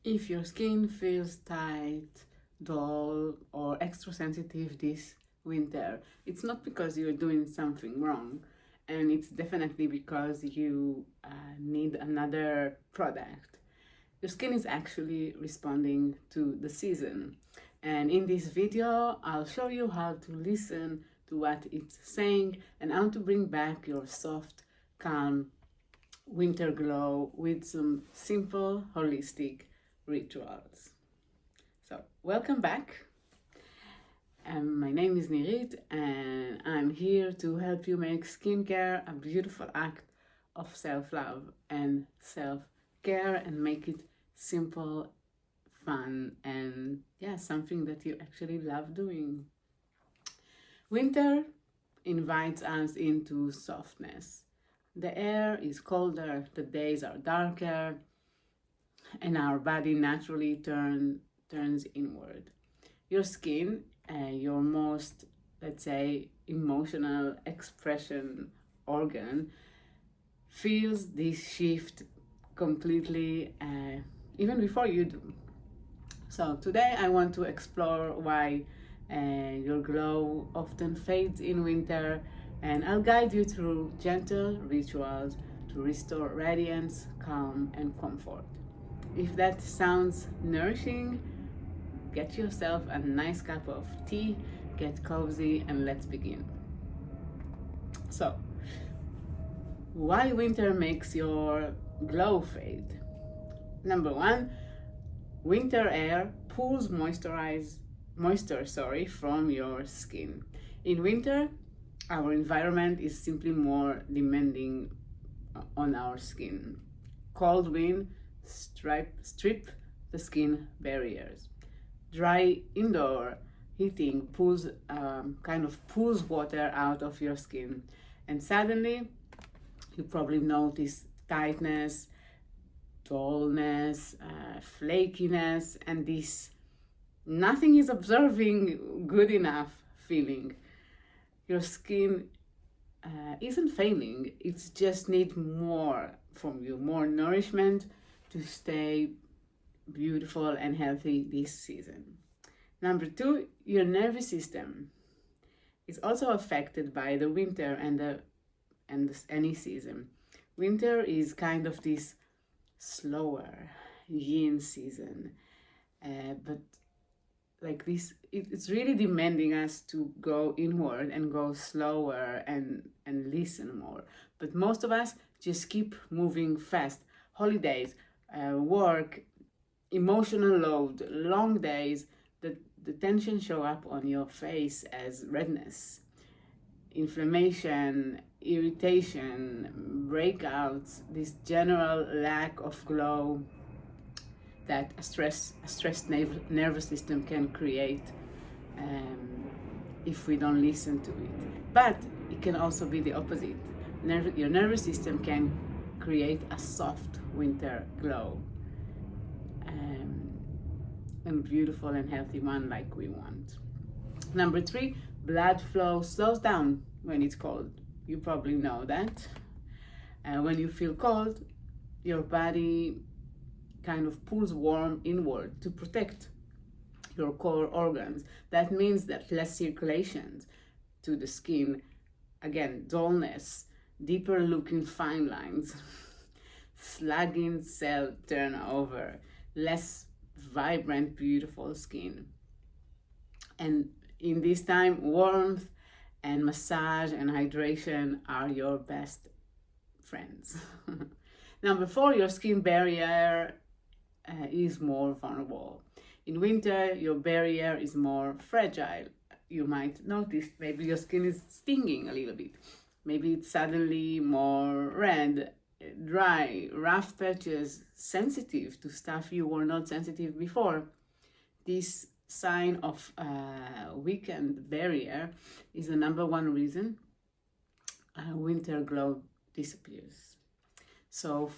If your skin feels tight, dull, or extra sensitive this winter, it's not because you're doing something wrong, and it's definitely because you need another product. Your skin is actually responding to the season. And in this video, I'll show you how to listen to what it's saying and how to bring back your soft, calm winter glow with some simple, holistic rituals. So, welcome back. My name is Nirit, and I'm here to help you make skincare a beautiful act of self-love and self-care and make it simple, fun, and something that you actually love doing. Winter invites us into softness. The air is colder, the days are darker, and our body naturally turns inward. Your skin, your most, let's say, emotional expression organ, feels this shift completely, even before you do. So today I want to explore why your glow often fades in winter, and I'll guide you through gentle rituals to restore radiance, calm, and comfort. If that sounds nourishing, get yourself a nice cup of tea, get cozy, and let's begin. So, why winter makes your glow fade? Number one, winter air pulls moisture from your skin. In winter, our environment is simply more demanding on our skin. Cold wind strip the skin barriers. Dry indoor heating pulls water out of your skin, and suddenly you probably notice tightness, dullness, flakiness, and this nothing is observing good enough feeling. Your skin isn't failing, it just needs more from you, more nourishment to stay beautiful and healthy this season. Number two, your nervous system is also affected by the winter and any season. Winter is kind of this slower yin season, but like this, it's really demanding us to go inward and go slower and listen more. But most of us just keep moving fast. Holidays, work, emotional load, long days, the tension show up on your face as redness, inflammation, irritation, breakouts, this general lack of glow that a stressed nervous system can create if we don't listen to it. But it can also be the opposite. Your nervous system can create a soft winter glow, and beautiful and healthy one like we want. Number three, blood flow slows down when it's cold. You probably know that. When you feel cold, your body kind of pulls warm inward to protect your core organs. That means that less circulation to the skin, again, dullness, deeper looking fine lines, slugging cell turnover, less vibrant, beautiful skin. And in this time, warmth and massage and hydration are your best friends. Number four, your skin barrier is more vulnerable. In winter, your barrier is more fragile. You might notice maybe your skin is stinging a little bit. Maybe it's suddenly more red, dry, rough patches, sensitive to stuff you were not sensitive before. This sign of weakened barrier is the number one reason winter glow disappears. So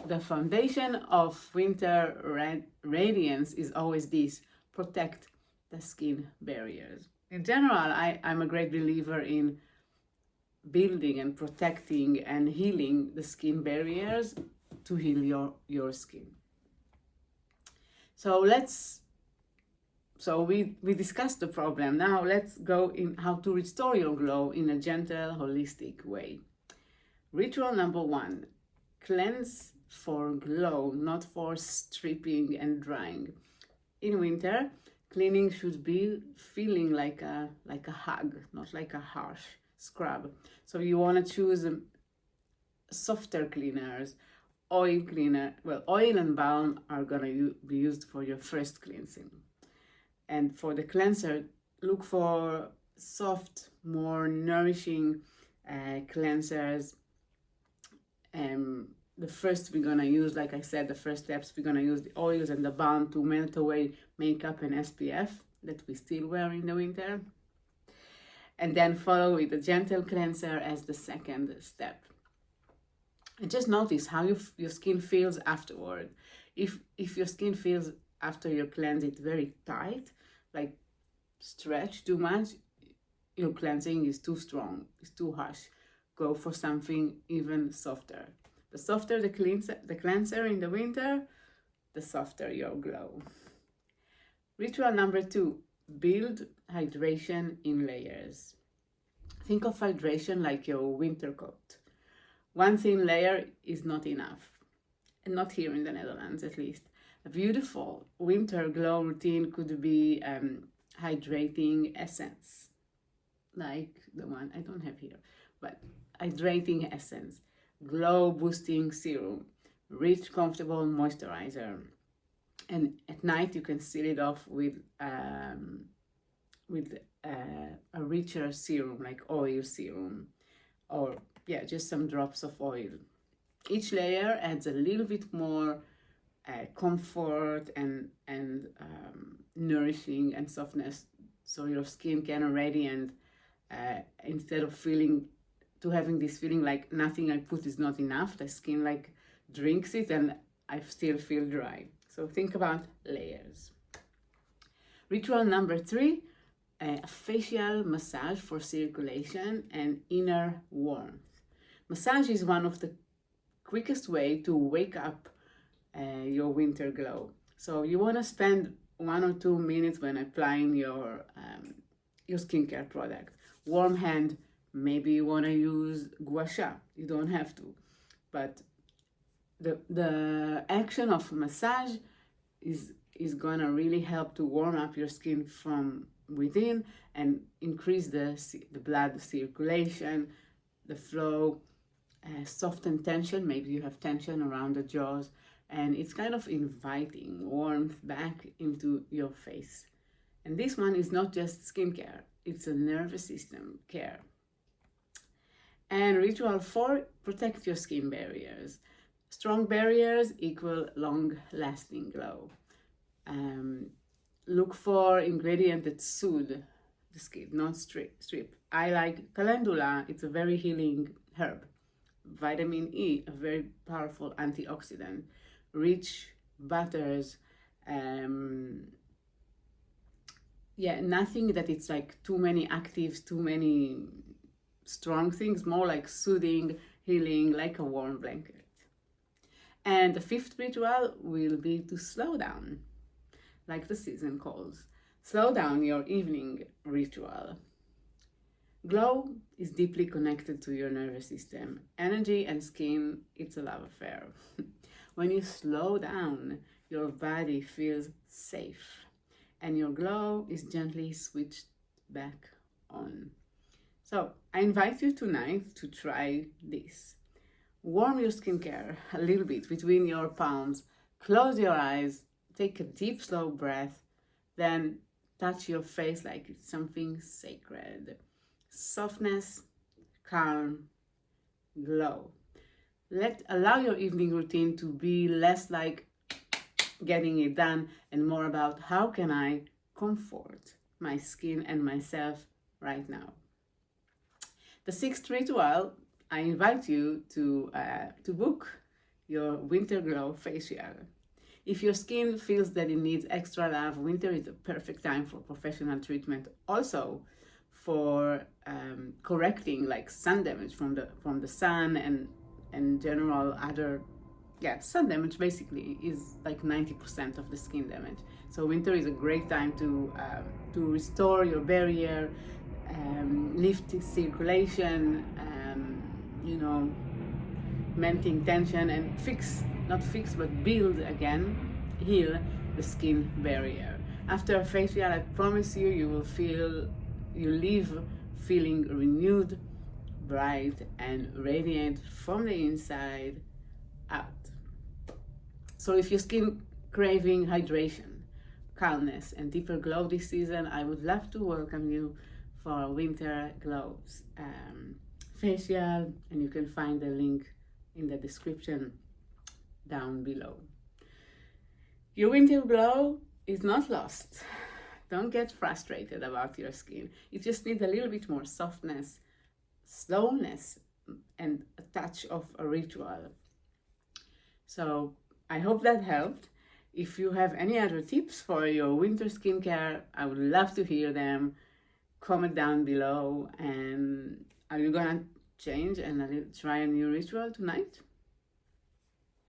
the foundation of winter radiance is always this: protect the skin barriers. In general, I'm a great believer in building and protecting and healing the skin barriers to heal your skin. So we discussed the problem. Now let's go in how to restore your glow in a gentle, holistic way. Ritual number 1, cleanse for glow, not for stripping and drying. In winter, cleaning should be feeling like a hug, not like a harsh scrub. So you want to choose softer cleaners, oil cleaner. Well, oil and balm are gonna be used for your first cleansing. And for the cleanser, look for soft, more nourishing cleansers. The first we're gonna use, like I said, the first steps, we're gonna use the oils and the balm to melt away makeup and SPF that we still wear in the winter. And then follow with a gentle cleanser as the second step. And just notice how your skin feels afterward. If your skin feels after your cleanse it very tight, like stretch too much, your cleansing is too strong, it's too harsh. Go for something even softer. The softer the cleanser in the winter, the softer your glow. Ritual number 2, build hydration in layers. Think of hydration like your winter coat. One thin layer is not enough, and not here in the Netherlands at least. A beautiful winter glow routine could be hydrating essence, like the one I don't have here, but hydrating essence, glow boosting serum, rich, comfortable moisturizer, and at night you can seal it off with a richer serum like oil serum, or just some drops of oil. Each layer adds a little bit more comfort and nourishing and softness, so your skin can radiate instead of having this feeling like nothing I put is not enough. The skin like drinks it and I still feel dry. So think about layers. Ritual number 3, a facial massage for circulation and inner warmth. Massage is one of the quickest way to wake up your winter glow. So you want to spend 1 or 2 minutes when applying your skincare product. Warm hand, maybe you want to use gua sha. You don't have to, but the action of massage is gonna really help to warm up your skin from within and increase the blood circulation, the flow, soften tension. Maybe you have tension around the jaws, and it's kind of inviting warmth back into your face. And this one is not just skincare, it's a nervous system care. And ritual 4, protect your skin barriers. Strong barriers equal long-lasting glow. Look for ingredients that soothe the skin, not strip. I like calendula, it's a very healing herb. Vitamin E, a very powerful antioxidant. Rich butters, nothing that it's like too many actives, too many strong things, more like soothing, healing, like a warm blanket. And the 5th ritual will be to slow down, like the season calls. Slow down your evening ritual. Glow is deeply connected to your nervous system. Energy and skin, it's a love affair. When you slow down, your body feels safe and your glow is gently switched back on. So I invite you tonight to try this. Warm your skincare a little bit between your palms. Close your eyes, take a deep, slow breath, then touch your face like it's something sacred. Softness, calm, glow. Allow your evening routine to be less like getting it done and more about how can I comfort my skin and myself right now. The 6th ritual, I invite you to book your winter glow facial. If your skin feels that it needs extra love, winter is the perfect time for professional treatment. Also for correcting like sun damage from the sun and general other yeah, sun damage basically is like 90% of the skin damage. So winter is a great time to restore your barrier, lift circulation, you know, maintain tension, and not fix, but build again, heal the skin barrier. After a facial, I promise you, you leave feeling renewed, bright, and radiant from the inside out. So if your skin craving hydration, calmness, and deeper glow this season, I would love to welcome you for Winter Glows facial, and you can find the link in the description down below. Your winter glow is not lost. Don't get frustrated about your skin. It just needs a little bit more softness, slowness, and a touch of a ritual. So I hope that helped. If you have any other tips for your winter skincare, I would love to hear them. Comment down below. And are you gonna change and try a new ritual tonight?